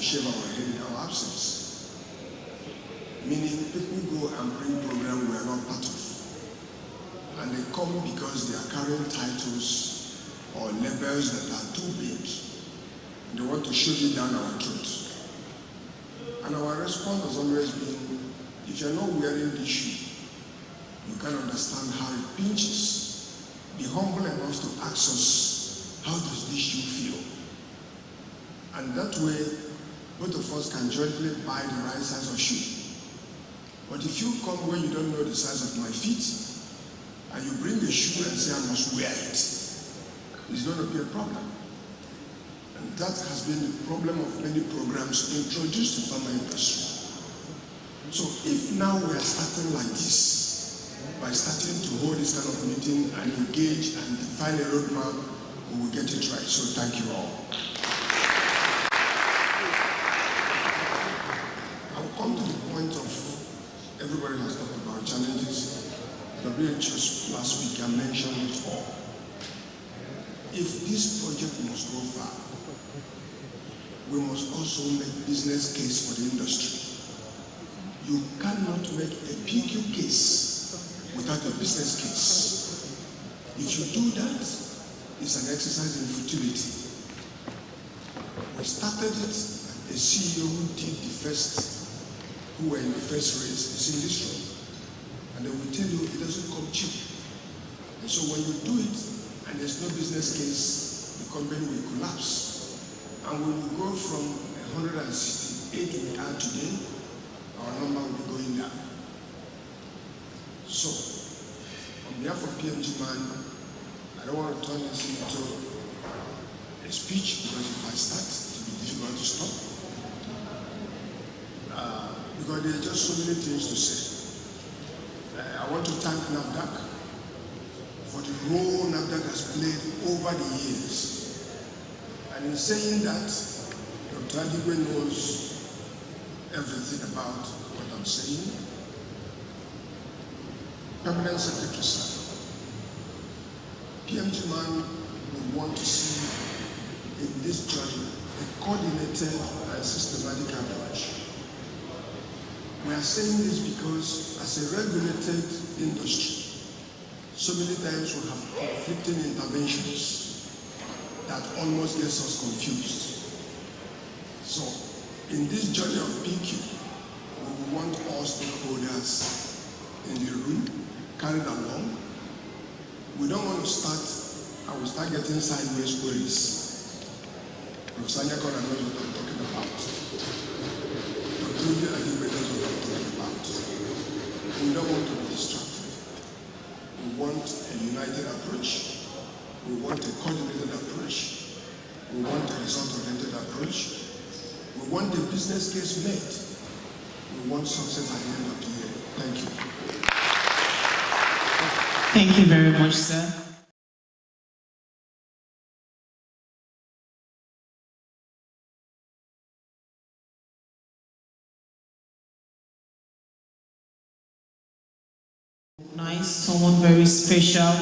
shave our head in our absence. Meaning people go and bring programs we are not part of. And they come because they are carrying titles or labels that are too big. They want to shove it down our throat. And our response has always been, if you're not wearing this shoe, you can understand how it pinches. Be humble enough to ask us, how does this shoe feel? And that way, both of us can jointly buy the right size of shoe. But if you come where you don't know the size of my feet, and you bring a shoe and say I must wear it, it's going to be a problem. And that has been the problem of many programs introduced to pharma industry. So if now we are starting like this, by starting to hold this kind of meeting and engage and define a roadmap, we will get it right. So thank you all. I will come to the point of everybody has talked about challenges. WHO last week I mentioned it all. If this project must go far, we must also make business case for the industry. You cannot make a PQ case without a business case. If you do that, it's an exercise in futility. We started it, a CEO who were in the first race is in this room. And they will tell you it doesn't come cheap. And so when you do it and there's no business case, the company will collapse. And we will go from 168 we are today, our number will be going down. So, on behalf of PMG Man, I don't want to turn this into a speech because if I start, it will be difficult to stop. Because there are just so many things to say. I want to thank NAFDAC for the role NAFDAC has played over the years. And in saying that, Dr. Adigwe knows everything about what I'm saying. Permanent Secretary, sir, PMG Man would want to see in this journey a coordinated and systematic approach. We are saying this because as a regulated industry, so many times we have conflicting interventions that almost gets us confused. So in this journey of PQ, we want all stakeholders in the room carried along. We don't want to start and we start getting sideways queries. Professor Nyakora knows what I'm talking about. Dr. Adigwe knows what I'm talking about. We don't want to be distracted. We want a united approach. We want a coordinated approach. We want a result-oriented approach. We want the business case made. We want success at the end of the year. Thank you. Thank you very much, sir. Someone very special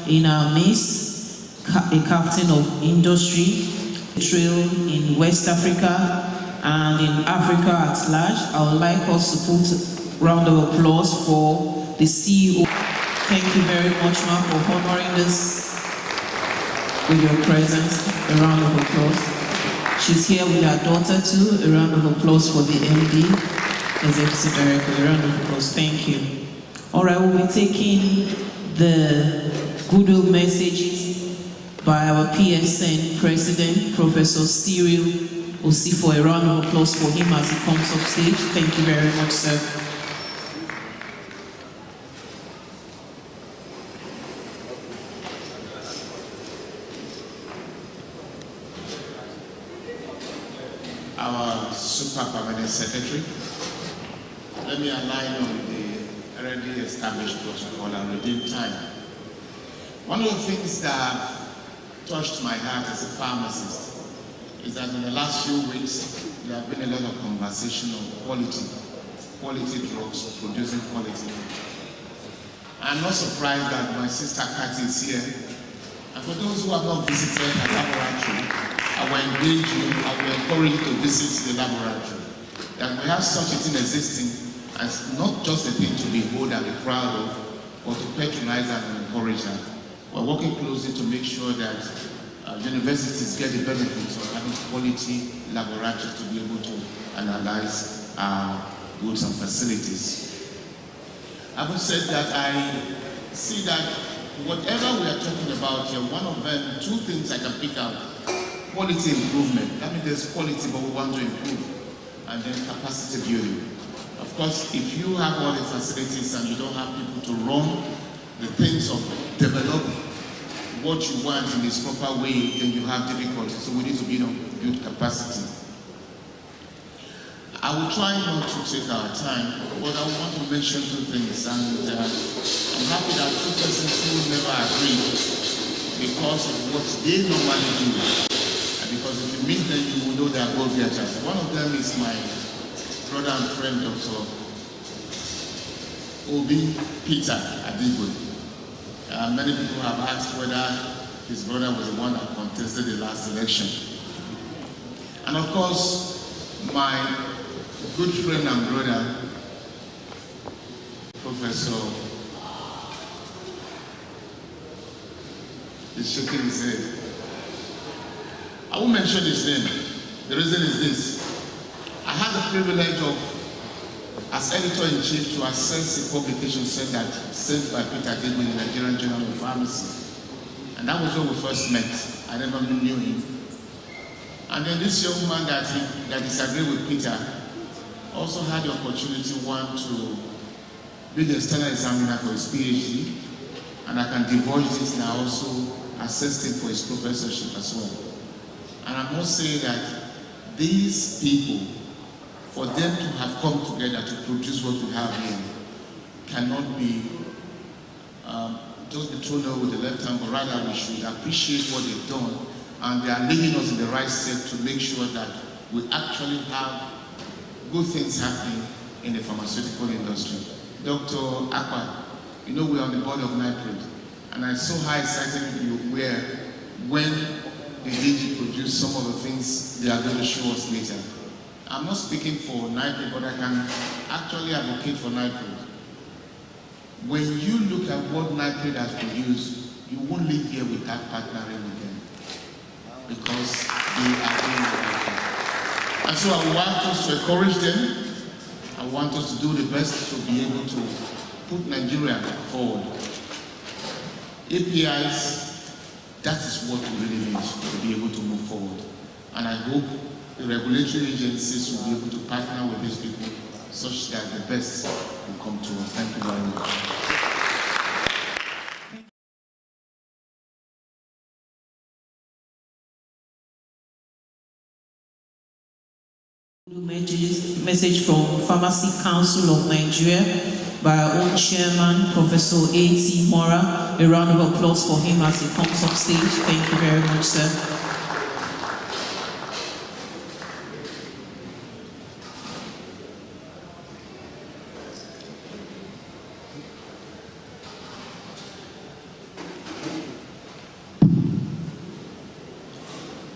in our midst, a captain of industry, trail in West Africa and in Africa at large. I would like us to put a round of applause for the CEO. Thank you very much, ma'am, for honoring us with your presence. A round of applause. She's here with her daughter too. A round of applause for the MD, Executive Director. A round of applause. Thank you. All right, we'll be taking the goodwill messages by our PSN President, Professor Cyril Osifo. A round of applause for him as he comes off stage. Thank you very much, sir. Our Super Permanent Secretary, let me align on the already established protocol and within time. One of the things that touched my heart as a pharmacist is that in the last few weeks, there have been a lot of conversation on quality drugs, producing quality. I'm not surprised that my sister Kathy is here. And for those who have not visited her laboratory, I will engage you, I will encourage you to visit the laboratory. That we have such a thing existing as not just a thing to behold and be proud of, but to patronize and encourage that. We're working closely to make sure that universities get the benefits of having quality laboratories to be able to analyze goods and facilities. Having said that, I see that whatever we are talking about here, one of them, two things I can pick out: quality improvement. That means there's quality, but we want to improve, and then capacity building. Of course, if you have all the facilities and you don't have people to run the things of develop what you want in this proper way, then you have difficulties. So we need to build capacity. I will try not to take our time, but I want to mention two things. And I'm happy that two persons who never agreed because of what they normally do. And because if you meet them, you will know they are go-getters. One of them is my brother and friend, Dr. Obi Peter Adigwe. Many people have asked whether his brother was the one that contested the last election. And of course, my good friend and brother, Professor, is shaking his head. I won't mention his name. The reason is this. I had the privilege of, as editor-in-chief, to assess a publication sent by Peter Adigwe in the Nigerian Journal of Pharmacy. And that was where we first met. I never knew him. And then this young man that disagreed with Peter also had the opportunity, one, to be the external examiner for his PhD. And I can divulge this, and I also assessed him for his professorship as well. And I must say that these people, for them to have come together to produce what we have here, cannot be just be thrown over with the left hand, but rather we should appreciate what they've done, and they are leading us in the right step to make sure that we actually have good things happening in the pharmaceutical industry. Dr. Akwa, you know we're on the board of NIPRID, and I saw how excited you were when the DG produced some of the things they are going to show us later. I'm not speaking for NIPRID, but I can actually advocate for NIPRID. When you look at what NIPRID has produced, you won't leave here without partnering with them, because they are doing the right thing. And so I want us to encourage them. I want us to do the best to be able to put Nigeria forward. APIs, that is what we really need to be able to move forward. And I hope the regulatory agencies will be able to partner with these people such that the best will come to us. Thank you very much. Message from Pharmacy Council of Nigeria by our own chairman, Professor A.T. Mora. A round of applause for him as he comes up stage. Thank you very much, sir.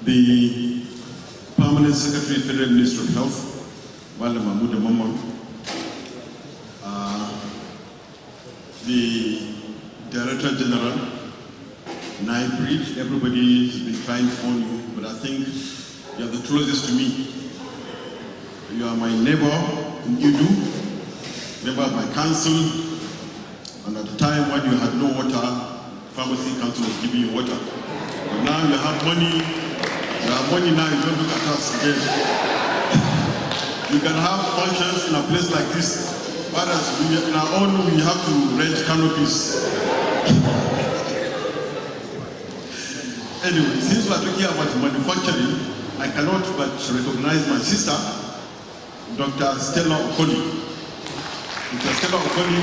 The Permanent Secretary, Federal Ministry of Health, Wale Mahmoud Momon, the Director General, NIPRID, everybody has been trying to phone you, but I think you are the closest to me. You are my neighbor in Idu, member of my council, and at the time when you had no water, Pharmacy Council was giving you water. But now you have money. You have money now, you don't look at us again. You can have functions in a place like this, but as we on our own, we have to rent canopies. Anyway, since we are talking about manufacturing, I cannot but recognize my sister, Dr. Stella Okoli. Dr. Stella Okoli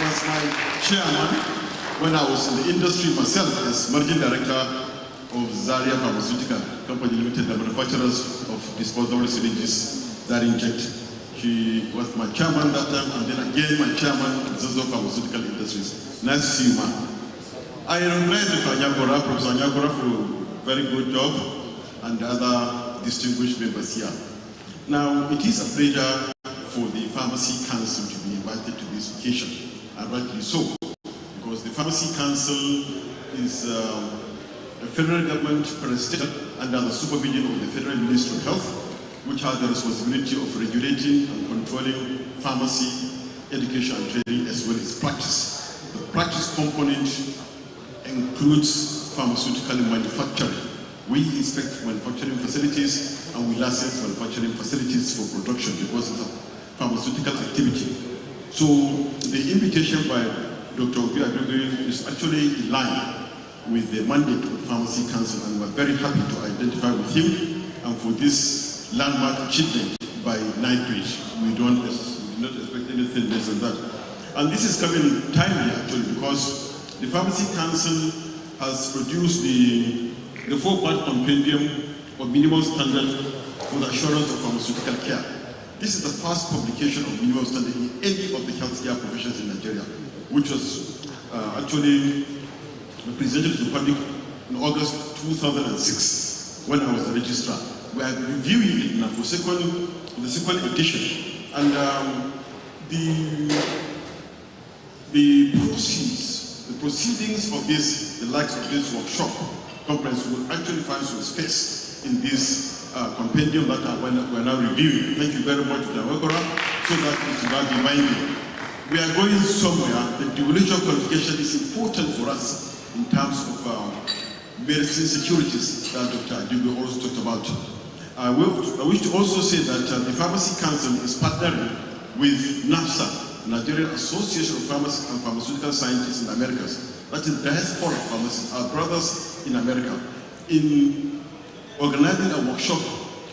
was my chairman when I was in the industry myself as managing director of Zaria Pharmaceutical Company Limited, the manufacturers of disposable syringes that inject. She was my chairman that time, and then again my chairman of Zazo Pharmaceutical Industries. Nice to see you, man. I recognize Professor Anyagora for a very good job. and other distinguished members here. Now, it is a pleasure for the Pharmacy Council to be invited to this occasion, and rightly so, because the Pharmacy Council is a federal government president under the supervision of the Federal Ministry of Health, which has the responsibility of regulating and controlling pharmacy, education and training, as well as practice. The practice component includes pharmaceutical manufacturing. We inspect manufacturing facilities and we license manufacturing facilities for production because it's a pharmaceutical activity. So the invitation by Dr. Obi Adobe is actually in line with the mandate of the Pharmacy Council, and we're very happy to identify with him and for this landmark achievement by NIPRID. We do not expect anything less than that. And this is coming timely actually because the Pharmacy Council has produced the 4-part compendium of minimum standard for the assurance of pharmaceutical care. This is the first publication of minimum standard in any of the healthcare professions in Nigeria, which was actually presented to the public in August 2006 when I was the registrar. We are reviewing it now for the second edition, and the proceedings of this, the likes of this workshop conference will actually find some space in this compendium that we're now reviewing. Thank you very much, Mr. Wakora, so that it will not be binding. We are going somewhere. The duration qualification is important for us in terms of medicine securities that Dr. Adibu also talked about. I wish to also say that the Pharmacy Council is partnering with NAPSA, Nigerian Association of Pharmacists and Pharmaceutical Scientists in Americas. That is diaspora pharmacists, our brothers in America, in organizing a workshop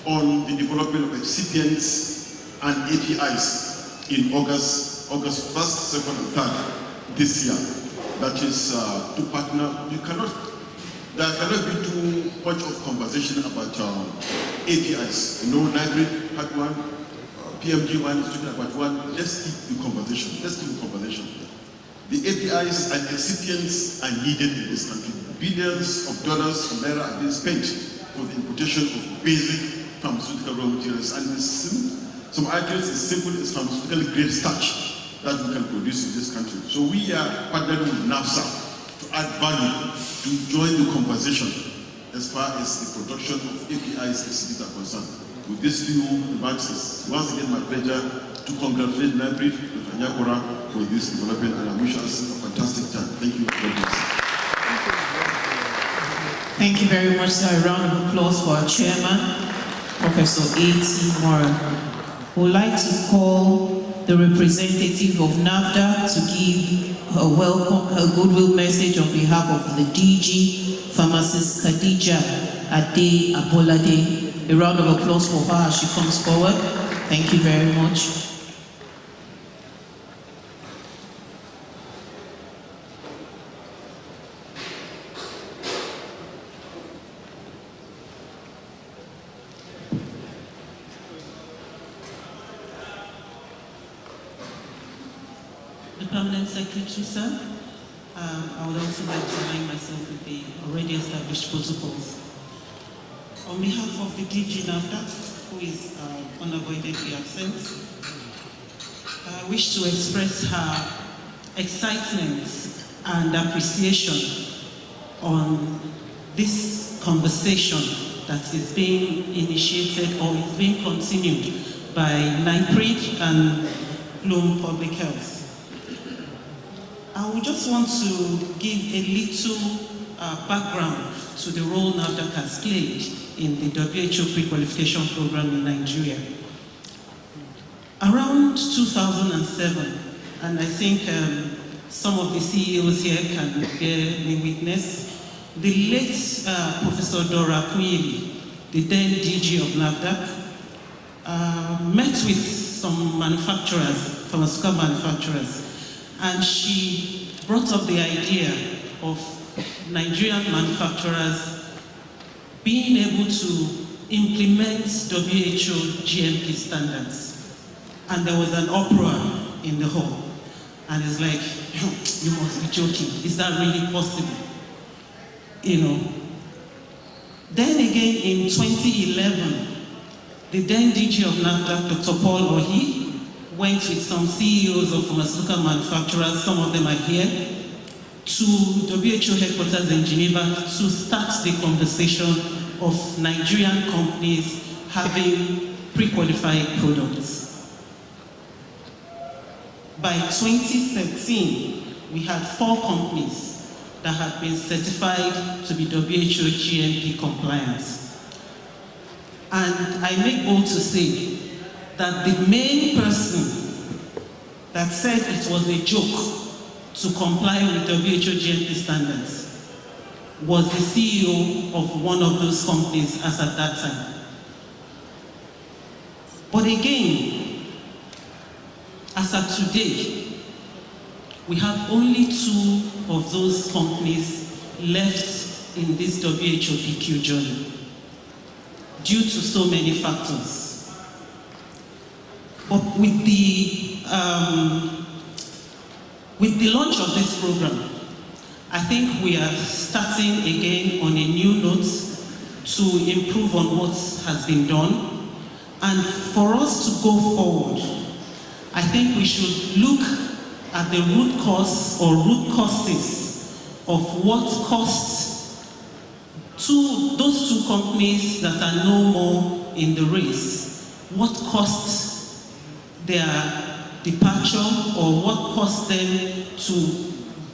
on the development of excipients and APIs in August 1st, 2nd, and 3rd this year. That is to partner. There cannot be too much of conversation about APIs. You know, NIPRID had one, PMG1 is talking about one. Let's keep the conversation. The APIs and excipients are needed in this country. Billions of dollars of naira are being spent for the importation of basic pharmaceutical raw materials, and some items as simple as pharmaceutical grade starch that we can produce in this country. So we are partnering with NAPSA to add value, to join the conversation as far as the production of APIs are concerned. With these few remarks, it's once again my pleasure to congratulate NIPRID, Dr. Nyakora, for this development, and I wish us a fantastic time. Thank you very much. Thank you very much, sir. A round of applause for our chairman, Professor A.T. Mora. We would like to call the representative of NAFDA to give her goodwill message on behalf of the DG, pharmacist Khadija Ade Abolade. A round of applause for her as she comes forward. Thank you very much. The Permanent Secretary, sir, I would also like to align myself with the already established protocols. On behalf of the DG NAFDA, who is unavoidably absent, I wish to express her excitement and appreciation on this conversation that is being initiated or is being continued by NIPRID and Bloom Public Health. I would just want to give a little background to the role NAFDAC has played in the WHO pre-qualification program in Nigeria. Around 2007, and I think some of the CEOs here can bear me witness, the late Professor Dora Kuyili, the then DG of NAFDAC, met with some manufacturers, pharmaceutical manufacturers, and she brought up the idea of Nigerian manufacturers being able to implement WHO GMP standards. And there was an uproar in the hall. And it's like, you must be joking. Is that really possible? You know. Then again in 2011, the then DG of NAFDAC, Dr. Paul Ohi, went with some CEOs of pharmaceutical manufacturers, some of them are here, to WHO headquarters in Geneva to start the conversation of Nigerian companies having pre-qualified products. By 2013, we had 4 companies that had been certified to be WHO GMP compliant. And I make bold to say that the main person that said it was a joke to comply with WHO GMP standards was the CEO of one of those companies as at that time. But again, as of today, we have only 2 of those companies left in this WHO PQ journey due to so many factors. But with the launch of this program, I think we are starting again on a new note to improve on what has been done. And for us to go forward, I think we should look at the root cause or root causes of what cost to those 2 companies that are no more in the race, what cost their departure or what caused them to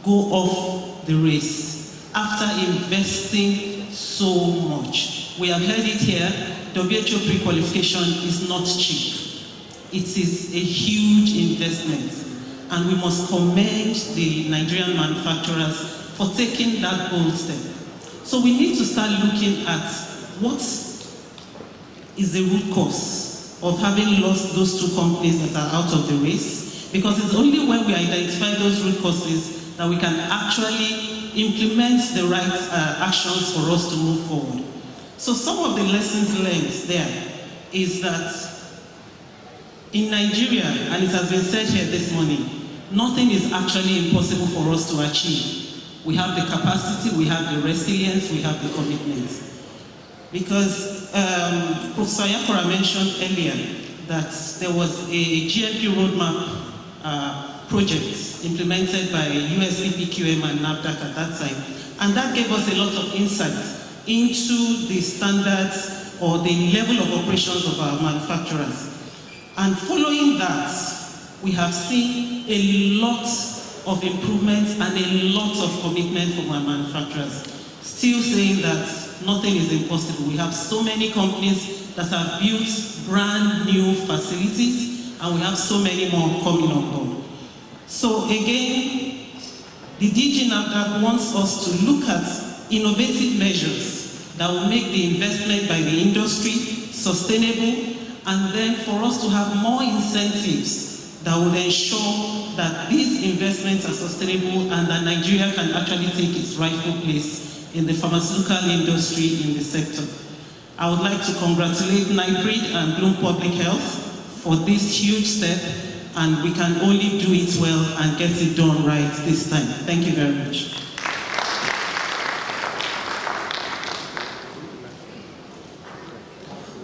go off the race after investing so much. We have heard it here, WHO pre-qualification is not cheap. It is a huge investment, and we must commend the Nigerian manufacturers for taking that bold step. So we need to start looking at what is the root cause of having lost those 2 companies that are out of the race, because it's only when we identify those root causes that we can actually implement the right actions for us to move forward. So some of the lessons learned there is that in Nigeria, and it has been said here this morning, nothing is actually impossible for us to achieve. We have the capacity, we have the resilience, we have the commitment. Because Professor Yakora mentioned earlier that there was a GMP roadmap project implemented by USPPQM and NAFDAC at that time. And that gave us a lot of insight into the standards or the level of operations of our manufacturers. And following that, we have seen a lot of improvements and a lot of commitment from our manufacturers. Still saying that nothing is impossible. We have so many companies that have built brand new facilities, and we have so many more coming on board. So again, the DG NAFDAC wants us to look at innovative measures that will make the investment by the industry sustainable, and then for us to have more incentives that would ensure that these investments are sustainable and that Nigeria can actually take its rightful place in the pharmaceutical industry in the sector. I would like to congratulate NIPRID and Bloom Public Health for this huge step, and we can only do it well and get it done right this time. Thank you very much.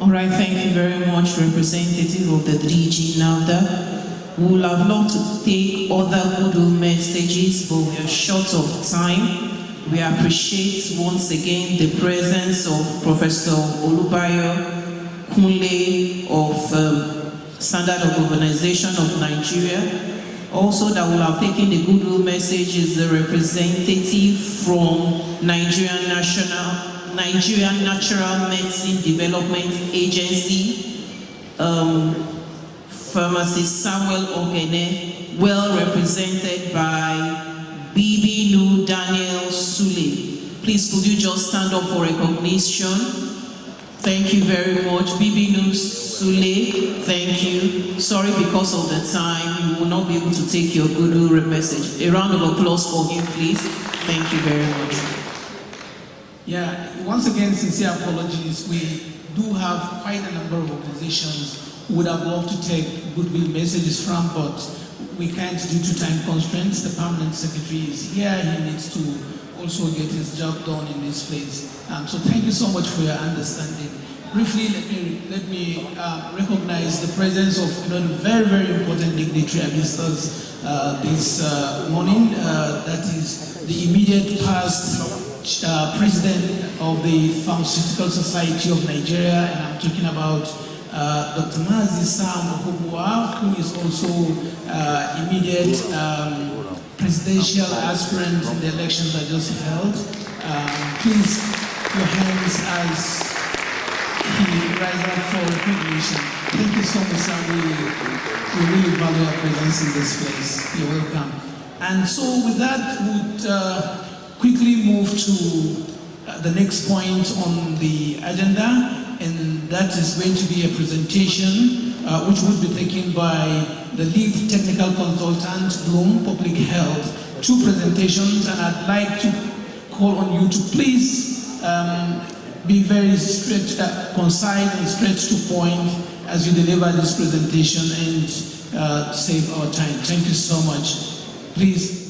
All right, thank you very much, representative of the DG NAFDAC. We will have loved to take other goodwill messages, but we are short of time. We appreciate once again the presence of Professor Olubayo Kunle of Standard of Organization of Nigeria. Also that will have taken the goodwill message is the representative from Nigerian Natural Medicine Development Agency, Pharmacist Samuel Ogene, well represented by Bibi Daniel Sule. Please could you just stand up for recognition? Thank you very much. Bibi Sule, thank you. Sorry, because of the time, you will not be able to take your goodwill message. A round of applause for him, please. Thank you very much. Yeah, once again, sincere apologies. We do have quite a number of organizations who would have loved to take goodwill messages from, but we can't due to time constraints. The permanent secretary is here. He needs to also get his job done in this place. So thank you so much for your understanding. Briefly, let me recognize the presence of the very, very important dignitary amidst us this morning. That is the immediate past president of the Pharmaceutical Society of Nigeria, and I'm talking about Dr. Mazi Sam Okubua, who is also immediate presidential aspirant in the elections that just held. Please, your hands as he rises up for recognition. Thank you so much, Sam. We really value your presence in this place. You're welcome. And so with that, we'll quickly move to the next point on the agenda, and that is going to be a presentation which will be taken by the lead technical consultant, Bloom Public Health. 2 presentations, and I'd like to call on you to please be very straight, concise and straight to point as you deliver this presentation and save our time. Thank you so much. Please.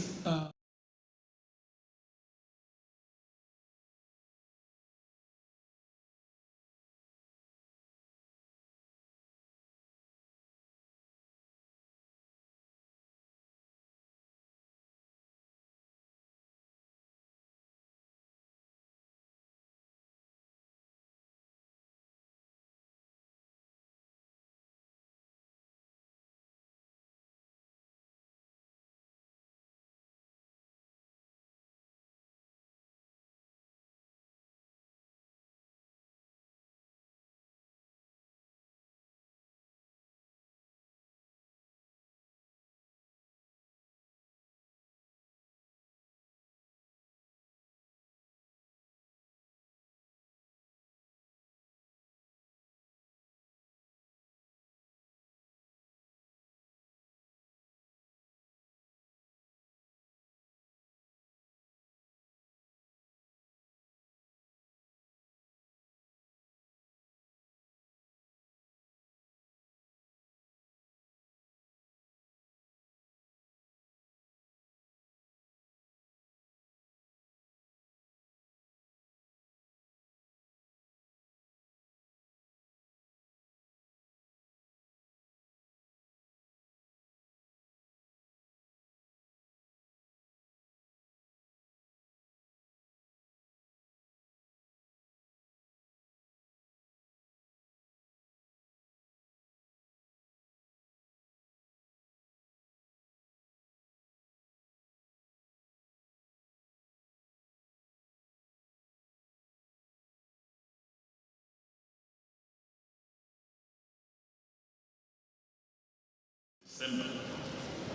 December.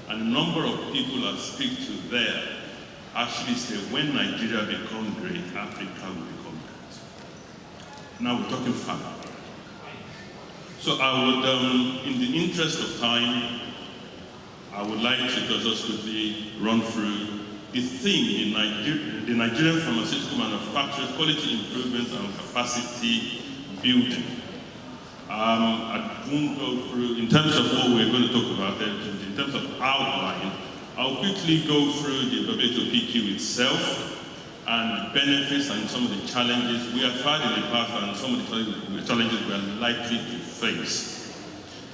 And a number of people I speak to there actually say, when Nigeria becomes great, Africa will become great. Now we're talking Pharma. So I would, in the interest of time, I would like to just quickly run through the theme in the Nigerian pharmaceutical manufacturers, quality improvement and capacity building. I won't go through, in terms of what we're going to talk about, in terms of outline, I'll quickly go through the WTO itself and benefits and some of the challenges we have had in the past and some of the challenges we are likely to face.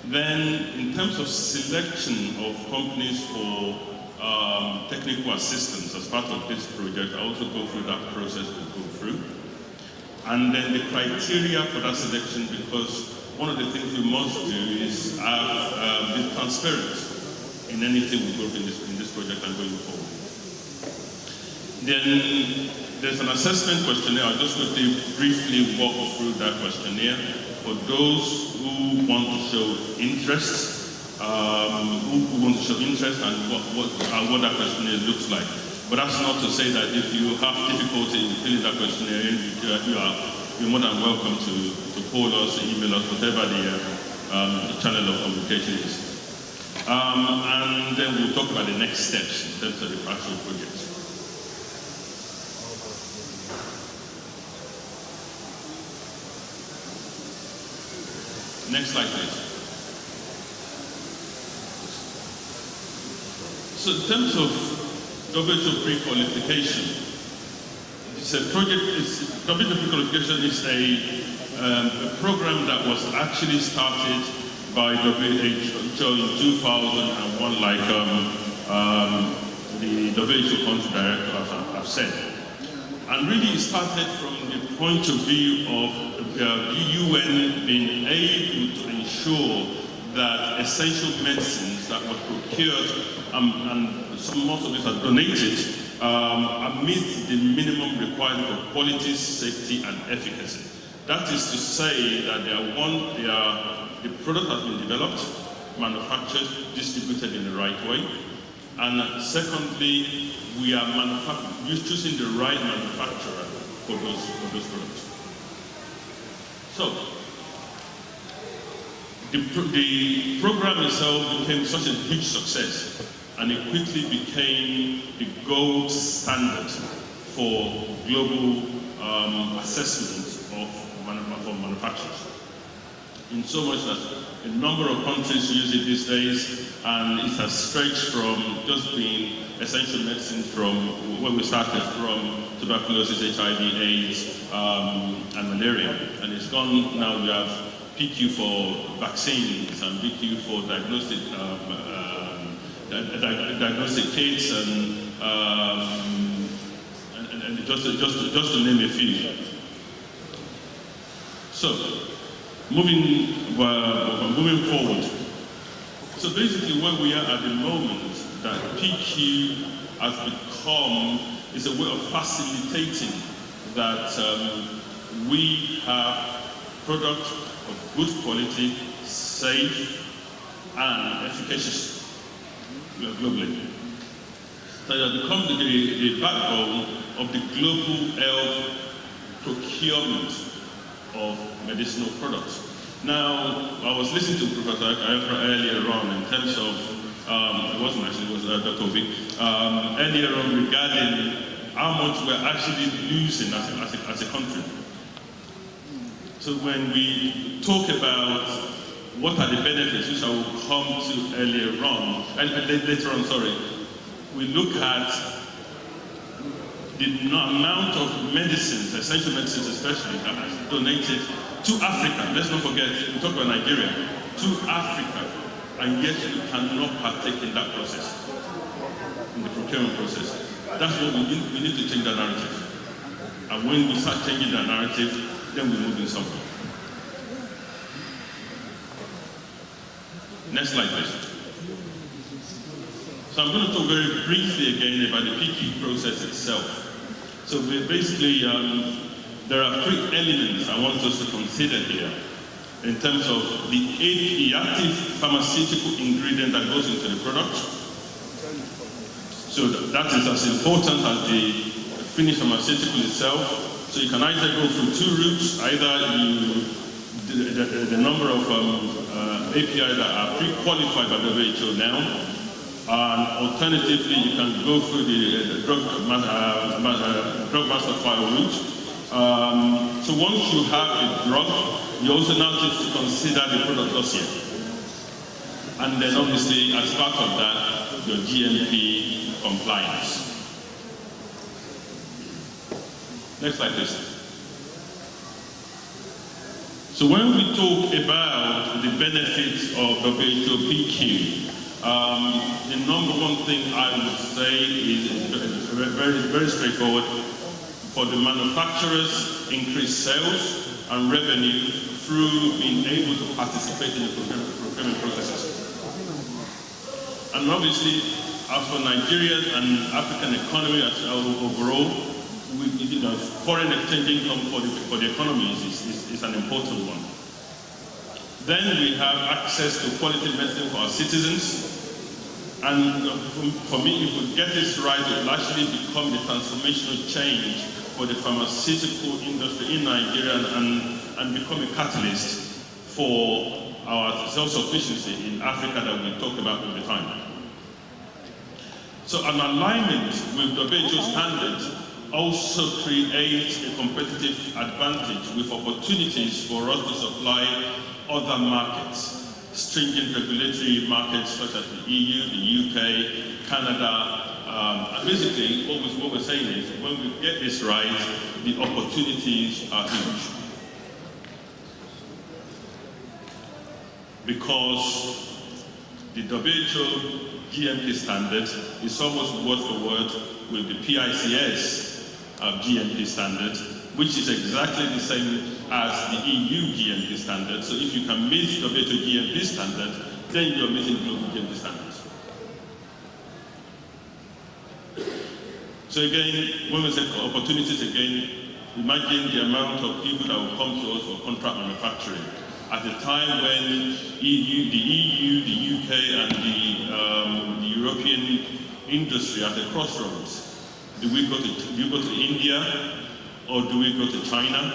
Then, in terms of selection of companies for technical assistance as part of this project, I also go through that process we go through. And then the criteria for that selection, because one of the things we must do is be transparent in anything we go through in this project and going forward. Then there's an assessment questionnaire. I'll just quickly briefly walk through that questionnaire for those who want to show interest, who want to show interest and what that questionnaire looks like. But that's not to say that if you have difficulty in filling that questionnaire, you're more than welcome to call us, email us, whatever the channel of communication is. And then we'll talk about the next steps in terms of the actual project. Next slide, please. So in terms of WHO pre-qualification, it's a project, WHO Pre-Qualification is a program that was actually started by WHO in 2001, like the WHO country director have said. And really it started from the point of view of the UN being able to ensure that essential medicines that were procured and most of it are donated meet the minimum requirement for quality, safety, and efficacy. That is to say that the product has been developed, manufactured, distributed in the right way, and secondly, we are choosing the right manufacturer for those products. So, the program itself became such a huge success, and it quickly became the gold standard for global assessment of manufacturers. In so much that a number of countries use it these days, and it has stretched from just being essential medicine from when we started from tuberculosis, HIV, AIDS, and malaria. And it's gone, now we have PQ for vaccines and PQ for diagnostic kits and just to name a few. So, moving forward. So basically where we are at the moment, that PQ has become, is a way of facilitating that we have products of good quality, safe, and efficacious globally. So it has become the backbone of the global health procurement of medicinal products. Now, I was listening to Professor Ayafra earlier on in terms of, it wasn't actually, it was Dr. Obi, earlier on regarding how much we're actually losing as a country. So when we talk about what are the benefits, which I will come to earlier on, later on, sorry, we look at the amount of medicines, essential medicines especially, that are donated to Africa. Let's not forget, we talk about Nigeria, to Africa, and yet we cannot partake in that process, in the procurement process. That's what we need to change the narrative. And when we start changing the narrative, then we move in somewhere. Next slide, please. So I'm going to talk very briefly again about the PQ process itself. So basically, there are three elements I want us to consider here in terms of the active pharmaceutical ingredient that goes into the product. So that is as important as the finished pharmaceutical itself. So you can either go through two routes, either the number of API that are pre-qualified by the WHO now, and alternatively, you can go through the drug master file route. So once you have a drug, you also now need to consider the product dossier. And then obviously, as part of that, your GMP compliance. Next slide, please. So when we talk about the benefits of WHO PQ, the number one thing I would say is very straightforward. For the manufacturers, increase sales and revenue through being able to participate in the procurement processes. And obviously, as for Nigeria and African economy as overall, foreign exchange income for the economy is an important one. Then we have access to quality medicine for our citizens. And for me, if we get this right, it will actually become the transformational change for the pharmaceutical industry in Nigeria and become a catalyst for our self-sufficiency in Africa that we talk about all the time. So an alignment with the WHO standards also creates a competitive advantage with opportunities for us to supply other markets, stringent regulatory markets such as the EU, the UK, Canada, Basically, what we're saying is, when we get this right, the opportunities are huge. Because the WHO GMP standard is almost word for word with the PICS GMP standard, which is exactly the same as the EU GMP standard. So if you can meet the WHO GMP standard, then you're meeting global GMP standards. So again, when we say opportunities again, imagine the amount of people that will come to us for contract manufacturing. At a time when the EU, the UK, and the European industry are at a crossroads. Do we go to India, or do we go to China?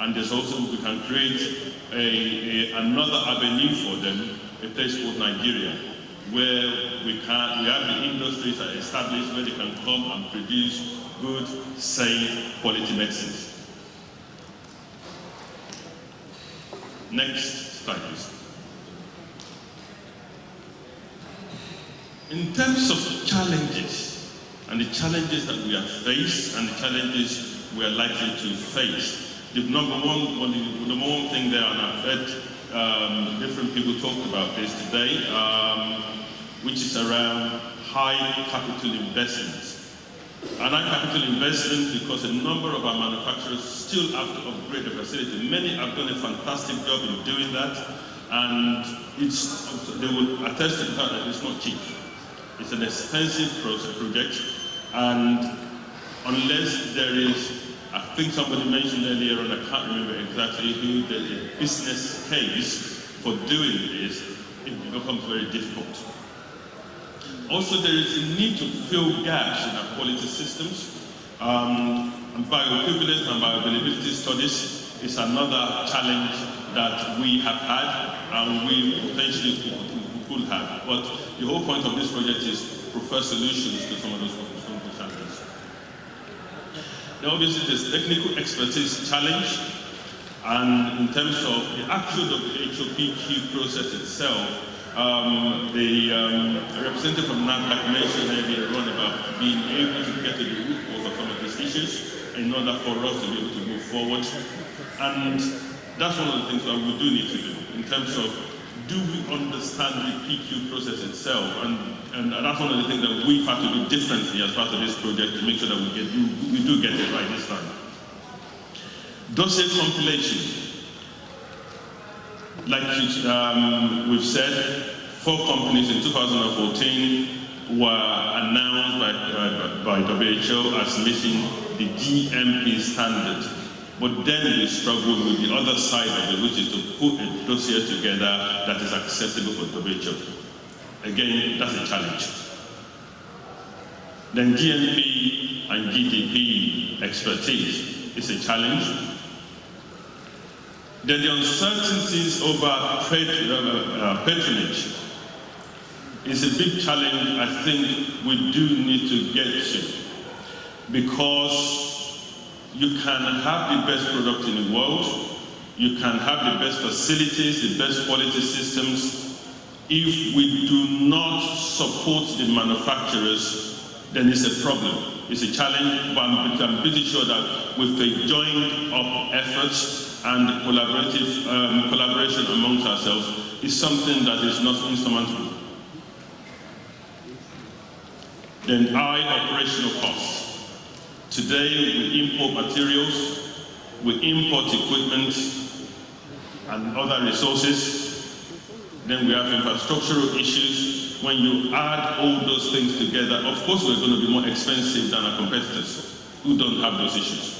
And there's also, we can create another avenue for them, a place called Nigeria, where we have the industries that are established, where they can come and produce good, safe, quality medicines. Next slide, please. In terms of challenges, and the challenges that we have faced, and the challenges we are likely to face, the number one thing there, and I've heard different people talk about this today, which is around high capital investments. And high capital investments because a number of our manufacturers still have to upgrade the facility. Many have done a fantastic job in doing that, and they will attest to the fact that it's not cheap. It's an expensive project, and unless there is, I think somebody mentioned earlier, and I can't remember exactly who, the business case for doing this, it becomes very difficult. Also, there is a need to fill gaps in our quality systems. And bioequivalence and bioavailability studies is another challenge that we have had and we potentially could have. But the whole point of this project is to provide solutions to some of those challenges. Now, obviously, there's technical expertise challenge, and in terms of the actual WHO PQ process itself, the representative from NAFDAC mentioned earlier on about being able to get to the root cause of some of these issues in order for us to be able to move forward. And that's one of the things that we do need to do in terms of, do we understand the PQ process itself? And that's one of the things that we've had to do differently as part of this project to make sure that we do get it right this time. Dossier compilation. Like we've said, 4 companies in 2014 were announced by WHO as meeting the GMP standard. But then we struggled with the other side of it, which is to put a dossier together that is accessible for WHO. Again, that's a challenge. Then GMP and GDP expertise is a challenge. Then the uncertainties over patronage is a big challenge I think we do need to get to, because you can have the best product in the world, you can have the best facilities, the best quality systems. If we do not support the manufacturers, then it's a problem. It's a challenge, but I'm pretty sure that with the joined up efforts and collaboration amongst ourselves is something that is not insurmountable. Then high operational costs. Today we import materials, we import equipment and other resources. Then we have infrastructural issues. When you add all those things together, of course we're going to be more expensive than our competitors who don't have those issues.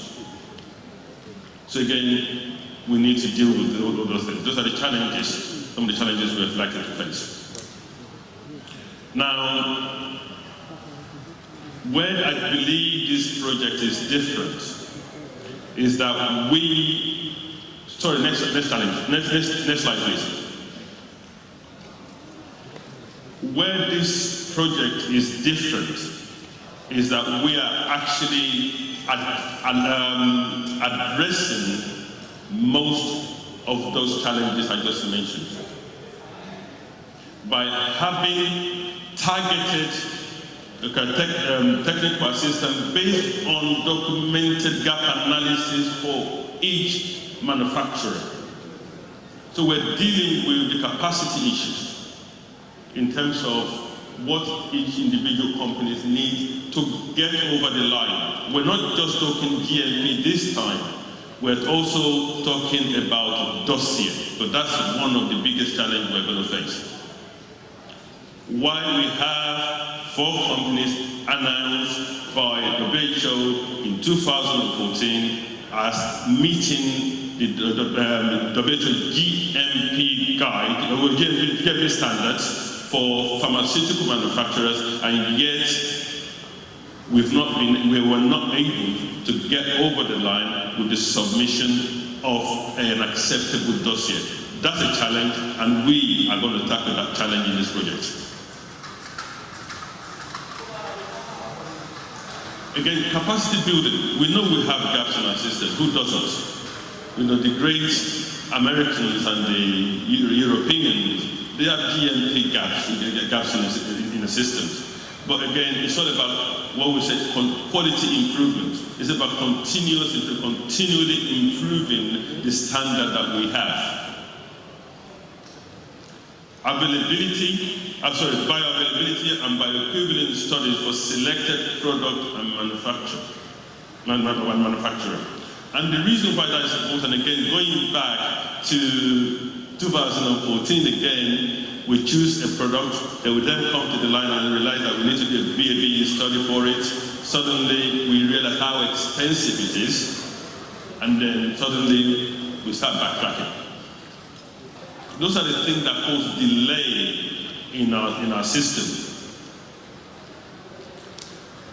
So again, we need to deal with all those things. Those are the challenges, some of the challenges we're likely to face. Now, where I believe this project is different is that next challenge, next slide please. Where this project is different is that we are actually addressing most of those challenges I just mentioned by having targeted technical assistance based on documented gap analysis for each manufacturer. So we're dealing with the capacity issues in terms of what each individual companies need to get over the line. We're not just talking GMP this time, we're also talking about dossier. So that's one of the biggest challenges we're going to face. Why we have 4 companies announced by WHO in 2014 as meeting the WHO GMP guide, or GMP standards for pharmaceutical manufacturers, and yet we were not able to get over the line with the submission of an acceptable dossier. That's a challenge, and we are going to tackle that challenge in this project. Again, capacity building. We know we have gaps in our system. Who doesn't? You know, the great Americans and the Europeans, they have GMP gaps in the systems. But again, it's all about what we say quality improvement. It's about continually improving the standard that we have. Bioavailability and bioequivalence studies for selected product and manufacturer. And the reason why that is important, again, going back to 2014 again, we choose a product, they would then come to the line and realize that we need to do a BABE study for it. Suddenly, we realize how expensive it is, and then suddenly, we start backtracking. Those are the things that cause delay in our system.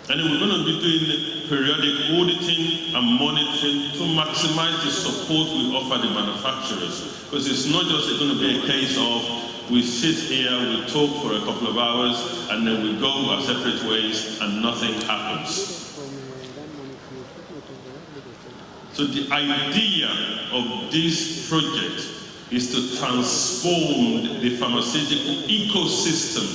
And then we're going to be doing periodic auditing and monitoring to maximize the support we offer the manufacturers. Because it's not just going to be a case of we sit here, we talk for a couple of hours, and then we go our separate ways and nothing happens. So the idea of this project is to transform the pharmaceutical ecosystem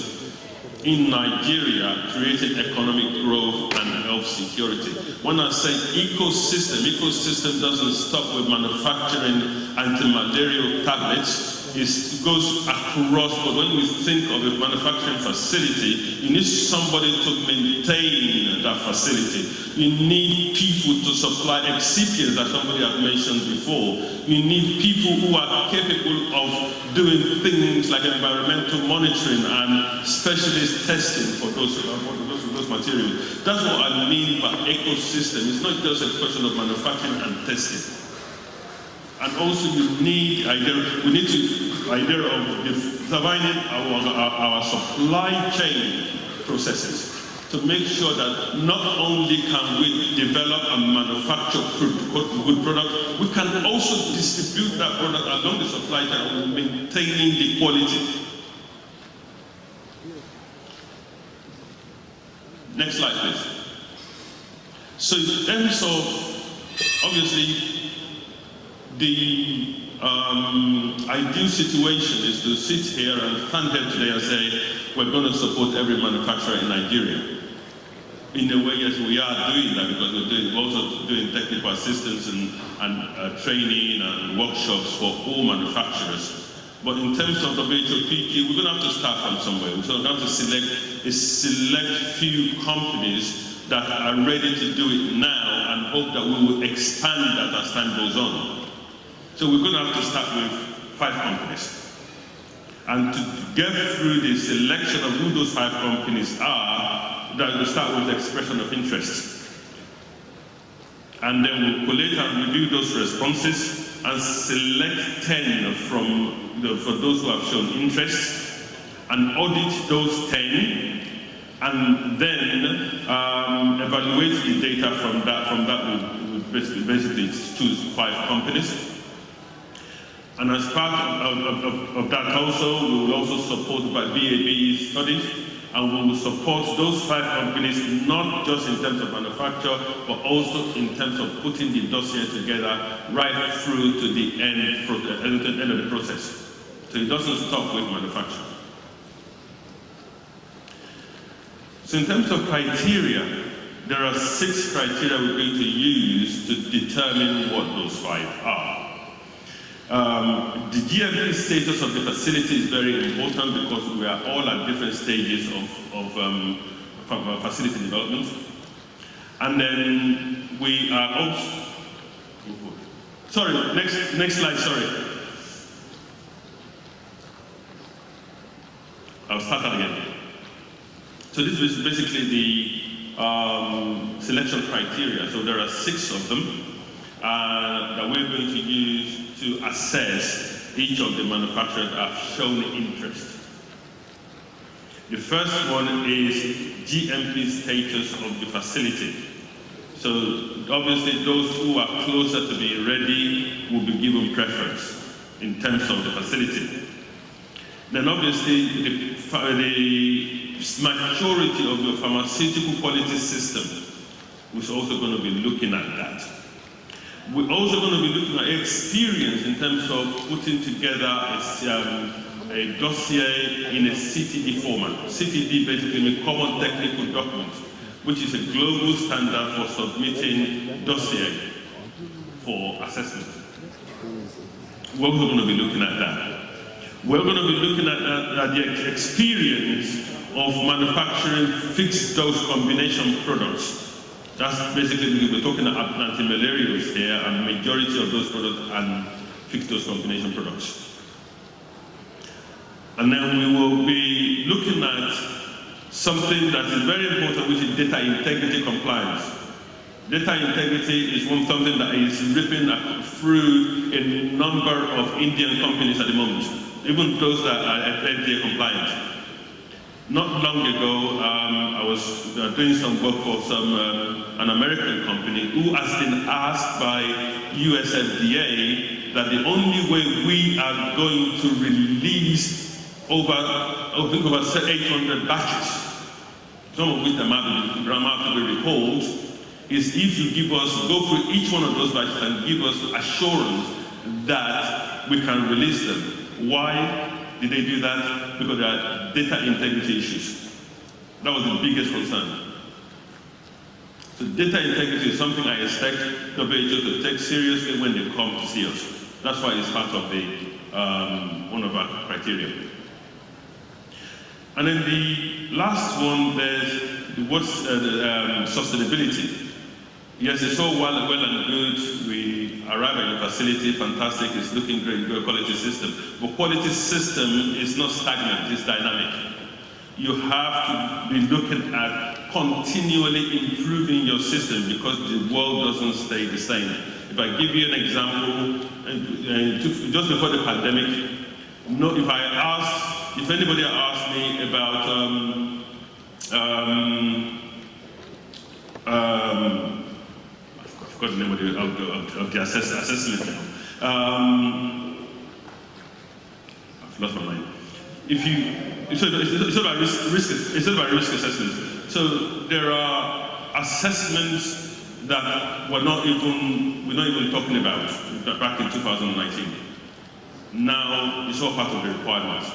in Nigeria, creating economic growth and health security. When I say ecosystem doesn't stop with manufacturing anti-malarial tablets. It goes across, but when we think of a manufacturing facility, you need somebody to maintain that facility. You need people to supply excipients that somebody has mentioned before. You need people who are capable of doing things like environmental monitoring and specialist testing for those materials. That's what I mean by ecosystem. It's not just a question of manufacturing and testing. And also we need of defining our supply chain processes to make sure that not only can we develop and manufacture good product, we can also distribute that product along the supply chain, maintaining the quality. Next slide, please. So in terms of, obviously, the ideal situation is to sit here and stand here today and say, we're going to support every manufacturer in Nigeria. In a way, yes, we are doing that because we're also doing technical assistance and training and workshops for all manufacturers. But in terms of WHOPG, we're going to have to start from somewhere. We're going to have to select a few companies that are ready to do it now and hope that we will expand that as time goes on. So we're going to have to start with 5 companies. And to get through the selection of who those 5 companies are, that we'll start with the expression of interest. And then we'll collate and review those responses and select 10 for those who have shown interest, and audit those 10, and then evaluate the data from that. We'll basically choose 5 companies. And as part of that also, we will also support by BABE studies, and we will support those 5 companies not just in terms of manufacture, but also in terms of putting the dossier together right through to the end of the process. So it doesn't stop with manufacture. So in terms of criteria, there are 6 criteria we're going to use to determine what those 5 are. The GMP status of the facility is very important because we are all at different stages of facility development. And then we are also, sorry, next slide, sorry. I'll start that again. So this is basically the selection criteria. So there are 6 of them that we're going to use to assess each of the manufacturers that have shown interest. The first one is GMP status of the facility. So obviously those who are closer to being ready will be given preference in terms of the facility. Then obviously the maturity of your pharmaceutical quality system is also going to be looking at that. We're also going to be looking at experience in terms of putting together a dossier in a CTD format. CTD basically means Common Technical Document, which is a global standard for submitting dossier for assessment. We're also going to be looking at that. We're going to be looking at the experience of manufacturing fixed dose combination products. That's basically, we're talking about anti-malarials here, and the majority of those products are fixed dose combination products. And then we will be looking at something that is very important, which is data integrity compliance. Data integrity is something that is ripping through a number of Indian companies at the moment, even those that are FDA compliant. Not long ago, I was doing some work for an American company who has been asked by US FDA that the only way we are going to release over 800 batches, some of which have to be recalled, is if you give us, go through each one of those batches and give us assurance that we can release them. Why did they do that? Because there are data integrity issues. That was the biggest concern. So data integrity is something I expect WHO to take seriously when they come to see us. That's why it's part of the one of our criteria. And then the last one, there's what's sustainability. Yes, it's all well and good. We arrive at the facility, fantastic, it's looking great, good quality system. But quality system is not stagnant, it's dynamic. You have to be looking at continually improving your system because the world doesn't stay the same. If I give you an example, just before the pandemic, if anybody asked me about I've got the name of the assessment now. I've lost my mind. It's about risk assessment. So there are assessments that we're not even talking about back in 2019. Now it's all part of the requirements.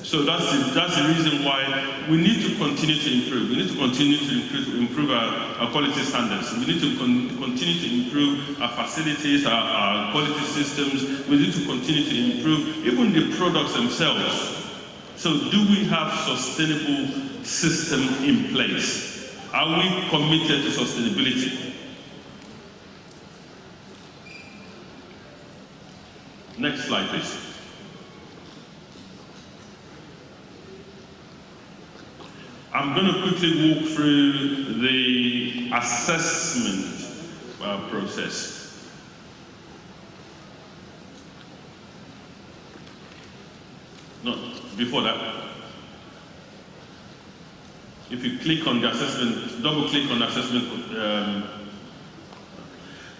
So that's the reason why we need to continue to improve. We need to continue to improve our quality standards. We need to continue to improve our facilities, our quality systems. We need to continue to improve even the products themselves. So do we have sustainable system in place? Are we committed to sustainability? Next slide, please. I'm going to quickly walk through the assessment process. No, before that, if you click on the assessment, double click on the assessment,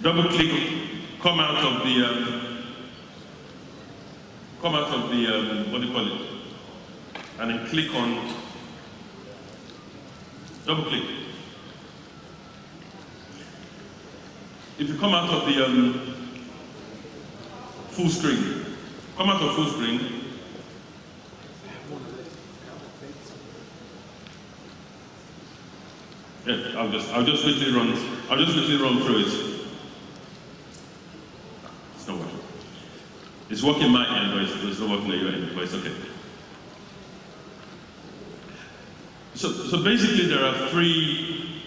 double click, come out of the, what do you call it? And then click on, double click. If you come out of the full screen, come out of full screen. Yeah, I'll just quickly run through it. It's not working. It's working my end, but it's not working at your end, but it's okay. So basically, there are three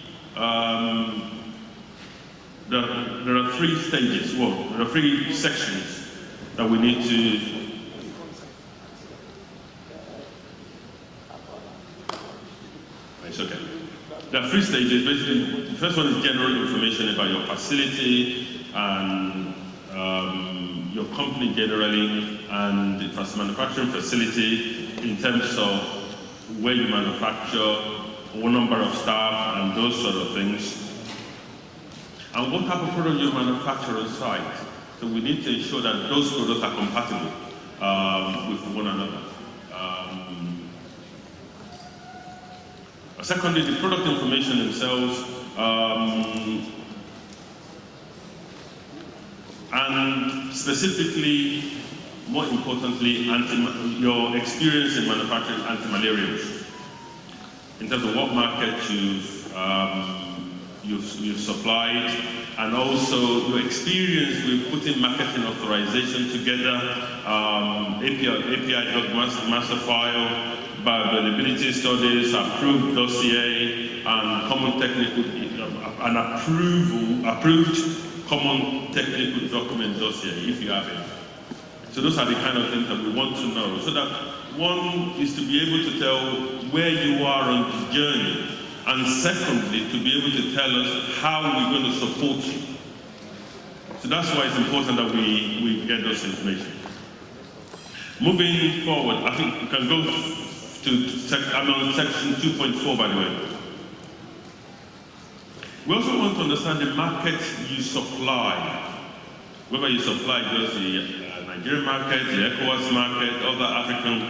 stages. Well, there are three sections that we need to. It's okay. There are three stages. Basically, the first one is general information about your facility and your company generally, and the manufacturing facility in terms of where you manufacture, what number of staff, and those sort of things. And what type of product you manufacture on site. So we need to ensure that those products are compatible with one another. Secondly, the product information themselves, and specifically, more importantly, your experience in manufacturing anti-malarials, in terms of what market you've supplied, and also your experience with putting marketing authorization together, API drug master file, bioavailability studies, approved dossier, and common technical, approved common technical document dossier, if you have it. So those are the kind of things that we want to know, so that one is to be able to tell where you are on the journey, and secondly, to be able to tell us how we're going to support you. So that's why it's important that we get those information. Moving forward, I think we can go to, I'm on section 2.4, by the way. We also want to understand the market you supply. Whether you supply just the Nigerian market, the ECOWAS market, other African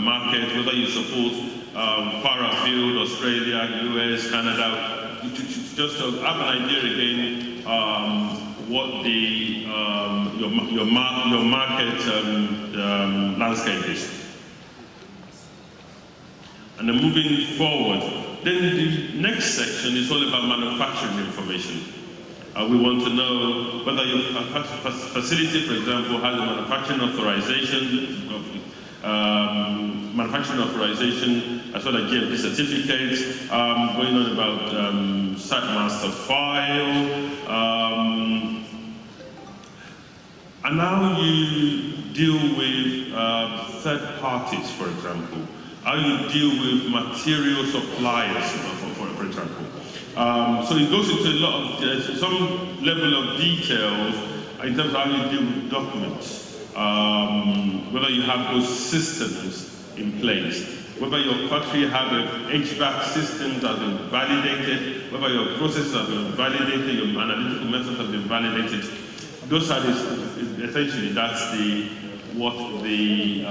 markets, whether you support far afield, Australia, US, Canada, just to have an idea again what the your market landscape is. And then moving forward, then the next section is all about manufacturing information. We want to know whether your facility, for example, has a manufacturing authorization, as well as GMP certificates, going on about site master file, and how you deal with third parties, for example. How you deal with material suppliers, for example. So it goes into a lot of, some level of details in terms of how you deal with documents, whether you have those systems in place, whether your factory have HVAC systems that have been validated, whether your processes have been validated, your analytical methods have been validated. Those are essentially, that's what the,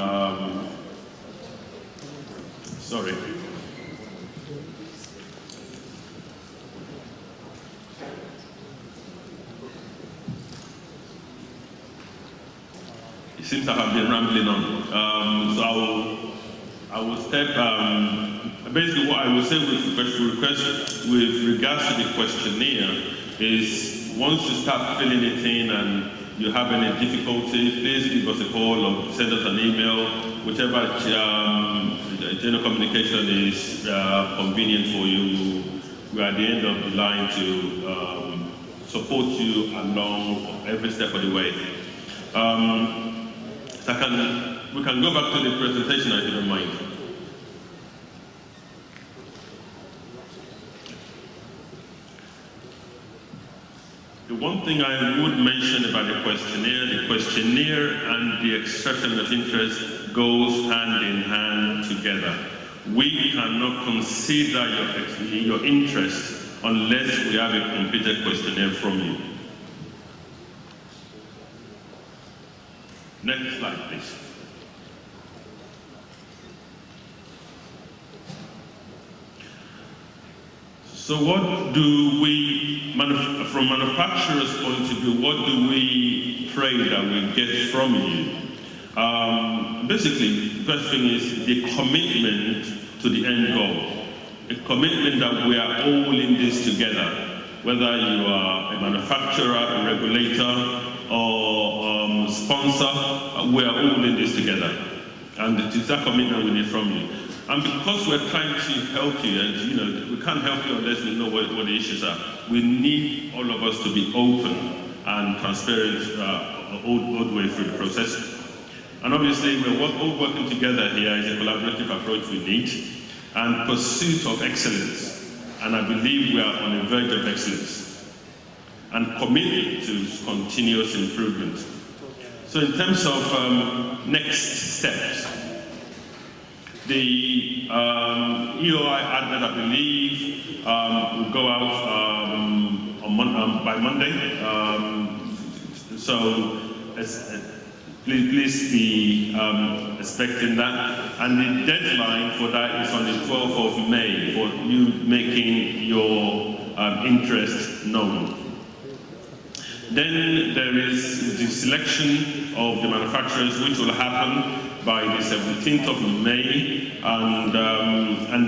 sorry. It seems I have been rambling on. So I will step, basically what I will say with regards to the questionnaire is, once you start filling it in and you have any difficulties, please give us a call or send us an email, whichever channel communication is convenient for you. We are at the end of the line to support you along every step of the way. We can go back to the presentation, if you don't mind. The one thing I would mention about the questionnaire and the expression of interest goes hand in hand together. We cannot consider your interest unless we have a completed questionnaire from you. Next slide, please. So what do we, from manufacturer's point of view, what do we pray that we get from you? Basically, the first thing is the commitment to the end goal. a commitment that we are all in this together, whether you are a manufacturer, a regulator, or sponsor, we are all in this together. And it is that commitment we need from you. And because we're trying to help you, and we can't help you unless we know what the issues are, we need all of us to be open and transparent all the way through the process. And obviously, we're all working together here is a collaborative approach we need, and pursuit of excellence. And I believe we are on the verge of excellence, and committed to continuous improvement. So in terms of next steps, the EOI advert, I believe, will go out by Monday. So please be expecting that. And the deadline for that is on the 12th of May for you making your interest known. Then there is the selection of the manufacturers, which will happen by the 17th of May, and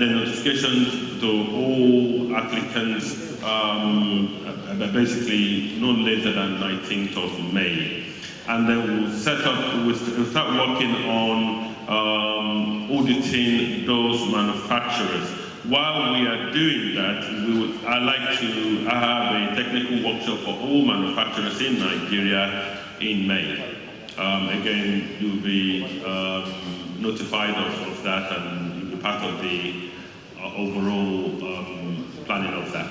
then notification to all applicants basically no later than 19th of May. And then we'll start working on auditing those manufacturers. While we are doing that, I'd like to have a technical workshop for all manufacturers in Nigeria in May. Again, you'll be notified of that, and you'll be part of the overall planning of that.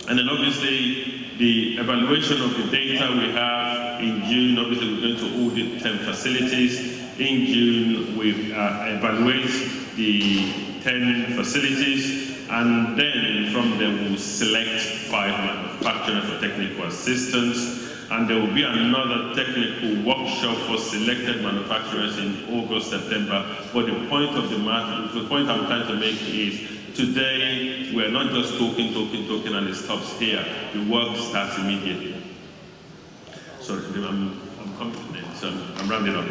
And then obviously, the evaluation of the data we have in June, obviously we're going to audit 10 facilities. In June, we evaluate the 10 facilities, and then from there we'll select 5 manufacturers for technical assistance. And there will be another technical workshop for selected manufacturers in August, September. But the point of the matter, the point I'm trying to make is, today we're not just talking, and it stops here. The work starts immediately. Sorry, I'm coming to the end, so I'm rounding up.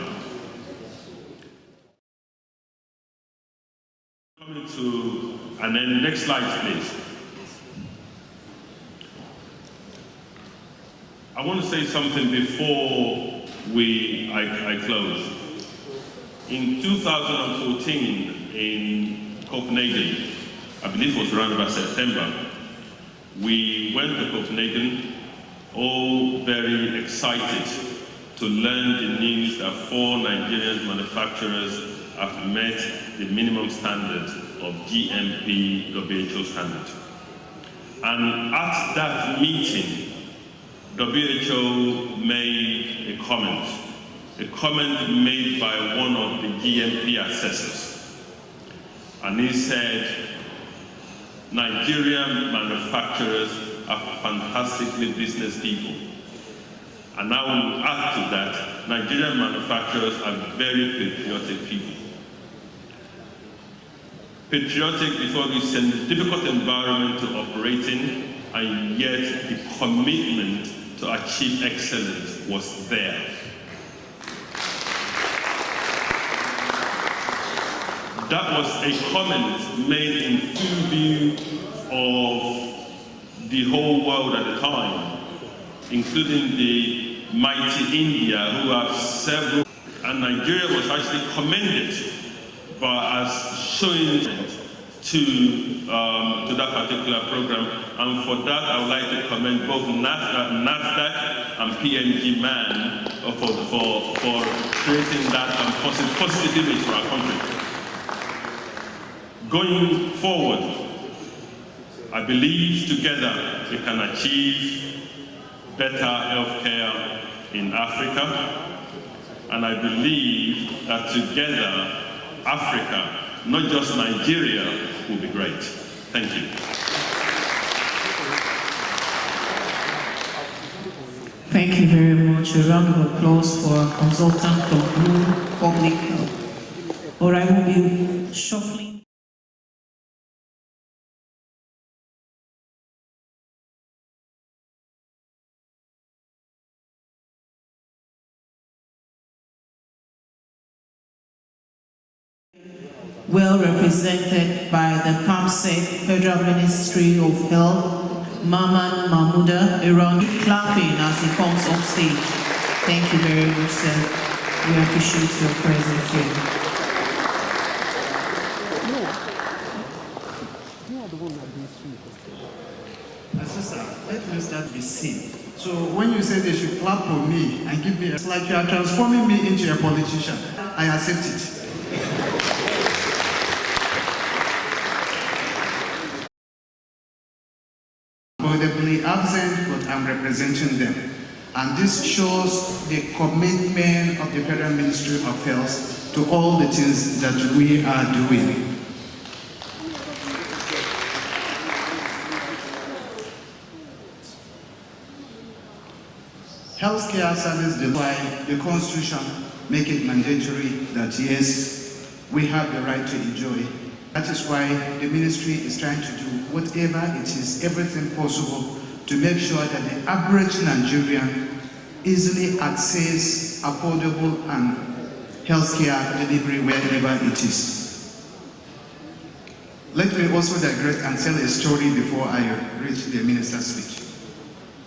Coming to, and then next slide, please. I want to say something before I close. In 2014, in Copenhagen, I believe it was around about September, we went to Copenhagen, all very excited to learn the news that 4 Nigerian manufacturers have met the minimum standard of GMP WHO standard. And at that meeting, WHO made a comment made by one of the GMP assessors. And he said, Nigerian manufacturers are fantastically business people. And I will add to that, Nigerian manufacturers are very patriotic people. Patriotic because it's a difficult environment to operate in, and yet the commitment to achieve excellence was there. That was a comment made in full view of the whole world at the time, including the mighty India, who have several, and Nigeria was actually commended as showing to that particular program. And for that, I would like to commend both NAFDAC and PNG Man for creating that positive image for our country. Going forward, I believe together we can achieve better healthcare in Africa. And I believe that together, Africa, not just Nigeria, will be great. Thank you. Thank you very much. A round of applause for our consultant from Blue Public Health. All right, we'll be shuffling. well represented by the PAMSEC Federal Ministry of Health, Maman Mahmouda, around clapping as he comes on stage. Thank you very much, sir. We appreciate your presence here. Sister, let me start with C. So when you say they should clap for me and give me, it's like you are transforming me into a politician. I accept it. Unavoidably absent, but I'm representing them. And this shows the commitment of the Federal Ministry of Health to all the things that we are doing. Healthcare service delivery, the Constitution make it mandatory that yes, we have the right to enjoy. That is why the ministry is trying to do whatever it is, everything possible to make sure that the average Nigerian easily access affordable and healthcare delivery wherever it is. Let me also digress and tell a story before I reach the minister's speech.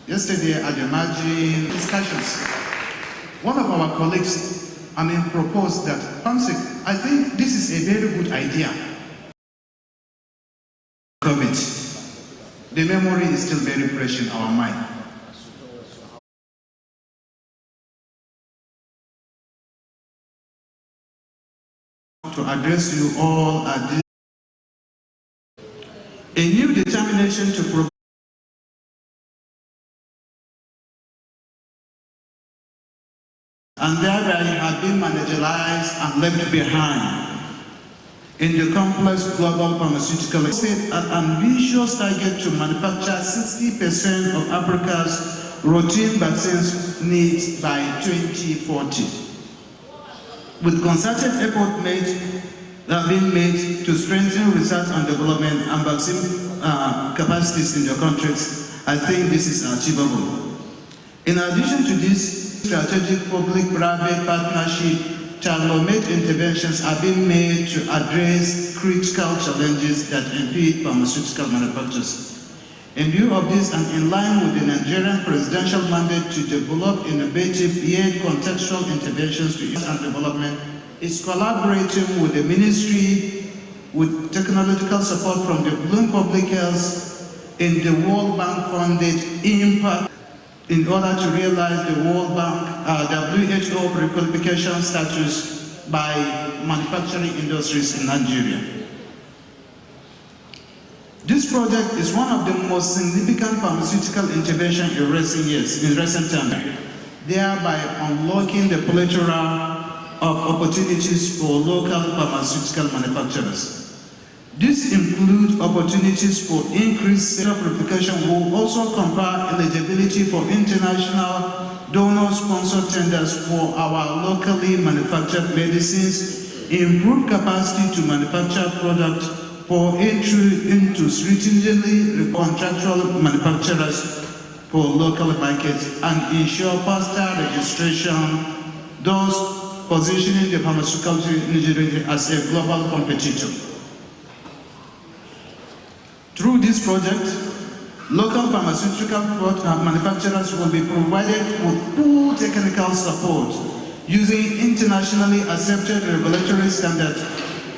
Yesterday at the margin discussions, one of our colleagues, proposed that, PAMSEC, I think this is a very good idea. COVID. The memory is still very fresh in our mind. To address you all at this, a new determination to provide and thereby have been marginalized and left behind in the complex global pharmaceutical set an ambitious target to manufacture 60% of Africa's routine vaccines needs by 2040. With concerted effort that have been made to strengthen research and development and vaccine capacities in the countries, I think this is achievable. In addition to this, strategic public-private partnership, tailor-made interventions are being made to address critical challenges that impede pharmaceutical manufacturers. In view of this, and in line with the Nigerian presidential mandate to develop innovative yet contextual interventions to research and development, is collaborating with the ministry with technological support from the Bloom Public Health in the World Bank-funded impact in order to realize the World Bank WHO Pre-Qualification status by manufacturing industries in Nigeria. This project is one of the most significant pharmaceutical interventions in recent times, thereby unlocking the plethora of opportunities for local pharmaceutical manufacturers. This includes opportunities for increased self-replication, will also confer eligibility for international donor-sponsored tenders for our locally manufactured medicines, improve capacity to manufacture products for entry into stringently contractual manufacturers for local markets, and ensure faster registration, thus positioning the pharmaceutical industry as a global competitor. Through this project, local pharmaceutical manufacturers will be provided with full technical support using internationally accepted regulatory standards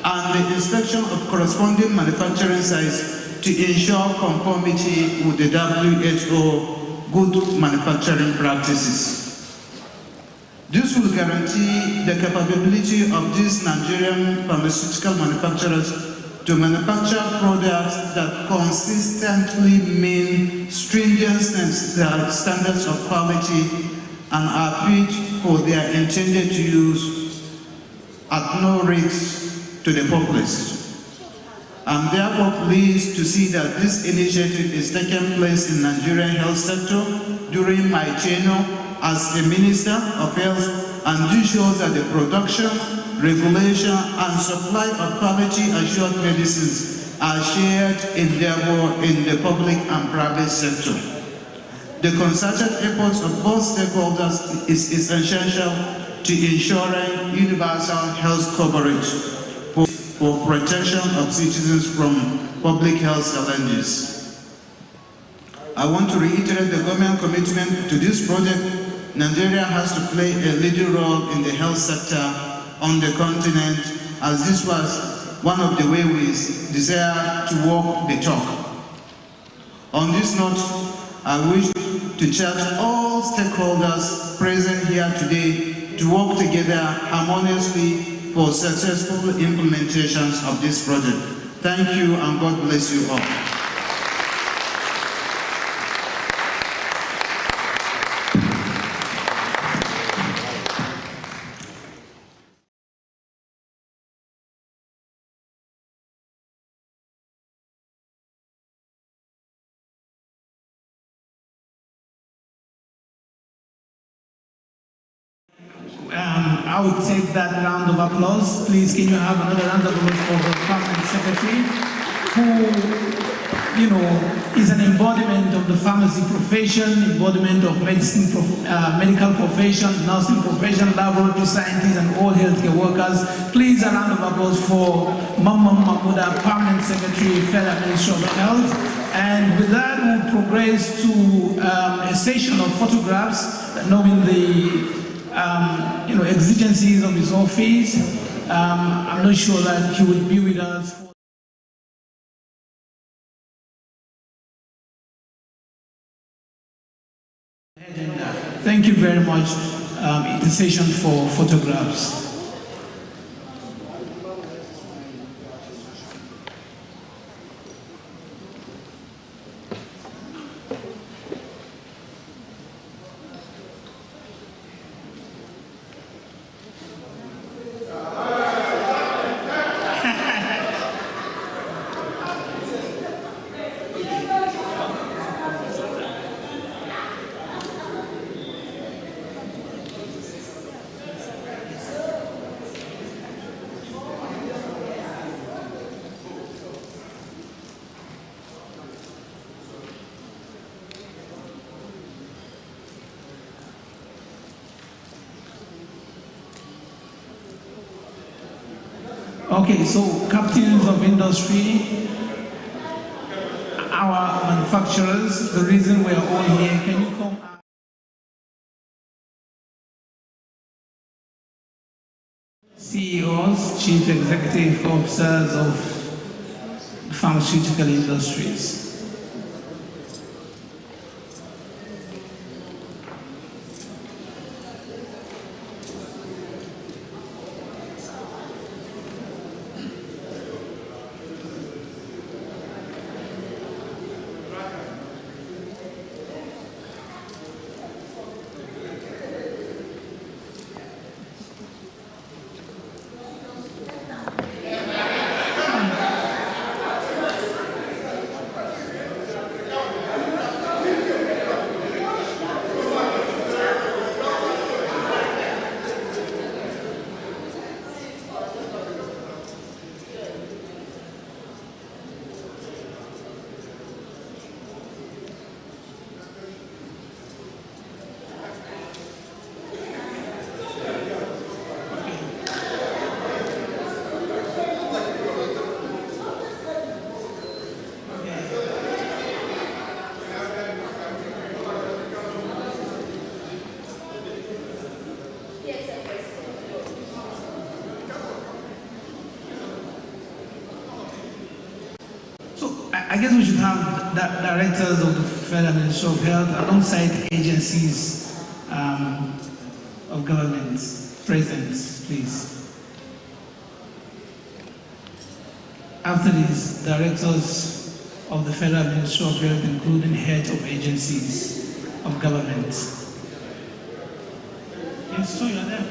and the inspection of corresponding manufacturing sites to ensure conformity with the WHO good manufacturing practices. This will guarantee the capability of these Nigerian pharmaceutical manufacturers to manufacture products that consistently meet stringent standards of quality and are fit for their intended use at no risk to the populace. I'm therefore pleased to see that this initiative is taking place in the Nigerian health sector during my tenure as a Minister of Health, and this shows that the production, regulation and supply of quality assured medicines are shared endeavor in the public and private sector. The concerted efforts of both stakeholders is essential to ensuring universal health coverage. for protection of citizens from public health challenges. I want to reiterate the government commitment to this project. Nigeria has to play a leading role in the health sector on the continent, as this was one of the ways we desire to walk the talk. On this note, I wish to charge all stakeholders present here today to work together harmoniously for successful implementations of this project. Thank you, and God bless you all. I would take that round of applause. Please, can you have another round of applause for the Permanent Secretary, who, is an embodiment of the pharmacy profession, embodiment of medicine, medical profession, nursing profession, laboratory scientists, and all healthcare workers. Please, a round of applause for Mamman Mahmouda, Permanent Secretary, Federal Ministry of Health. And with that, we'll progress to a session of photographs, knowing the exigencies of his office. I'm not sure that he will be with us for the agenda. Thank you very much. It's a session for photographs. Okay, so captains of industry, our manufacturers, the reason we're all here, can you come up? CEOs, chief executive officers of pharmaceutical industries. I guess we should have directors of the Federal Ministry of Health alongside agencies of government present, please. After these, directors of the Federal Ministry of Health, including heads of agencies of government. Yes, so you're there.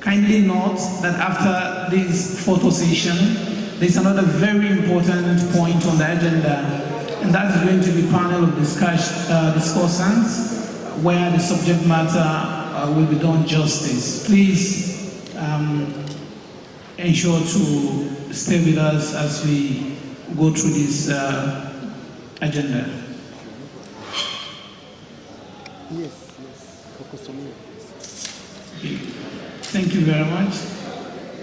Kindly note that after this photo session, there's another very important point on the agenda, and that's going to be a panel of discussants where the subject matter will be done justice. Please ensure to stay with us as we go through this agenda. Yes, focus on me. Okay. Thank you very much.